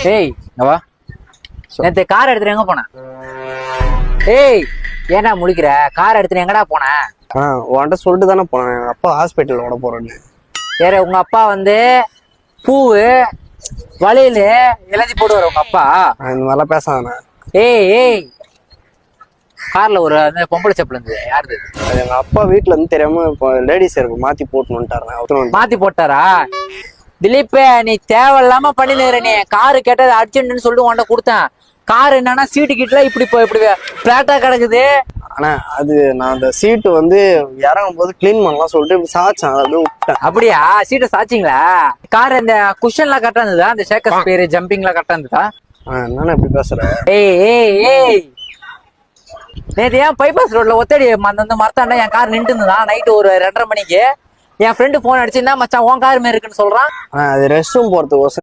ஏய் வா. நேத்து கார் எடுத்துட்டு எங்க போன? ஏய் ஏன்டா முழிக்கிற? கார் எடுத்துட்டு எங்கடா போன? உன்கிட்ட சொல்லிட்டு தானே போனேன், எங்க அப்பா ஹாஸ்பிட்டல் ஓட போறேன்னு. வேற உங்க அப்பா வந்து பூவு வளையல எழுதி போடுவார் உங்க அப்பா. இந்த மாதிரிலாம் பேசாதானே. ஏய் ஏய் கார்ல ஒரு அந்த பொம்பளை செப்பல் இருந்தது, யாருது? அது எங்க அப்பா வீட்டுல இருந்து தெரியாம இப்போ லேடிஸ் இருக்கு மாத்தி போட்டுன்னு மாத்தி போட்டாரா? திலீப் நீ தேவையில்லாம பண்ணிடுற. நீ காரு கேட்டது அர்ஜென்ட்னு சொல்லிட்டு உன்கிட்ட கொடுத்தேன். கார் என்னன்னா சீட்டு கிட்டல இப்படி இப்படி பிளாட்டா கிடக்குது. ஆனா அது நான் அந்த சீட்டு வந்து இறங்கும் போது கிளீன் பண்ணலாம் சொல்லிட்டு சாச்சேன், அதை அப்படியே விட்டேன். அப்படியா? சீட்டை சாச்சிங்களா? கார் இந்த குஷன்லாம் கரெக்டா இருந்ததா? அந்த ஷேக்கர் பேரு ஜம்பிங்லாம் கரெக்டா இருந்ததா? என்னன்னு எப்படி பேசுற? ஏய் ஏய் ஏய் நேத்து ஏன் பைபாஸ் ரோட்ல ஒத்தடி அந்த மரத்தாண்டா என் கார் நின்று இருந்ததா? நைட்டு ஒரு 2:30 மணிக்கு என் ஃப்ரெண்டு போன் அடிச்சுன்னா மச்சான் உன் கார் மாரி இருக்குன்னு சொல்றான். அது ரெஸ்ட் ரூம் போறதுக்கு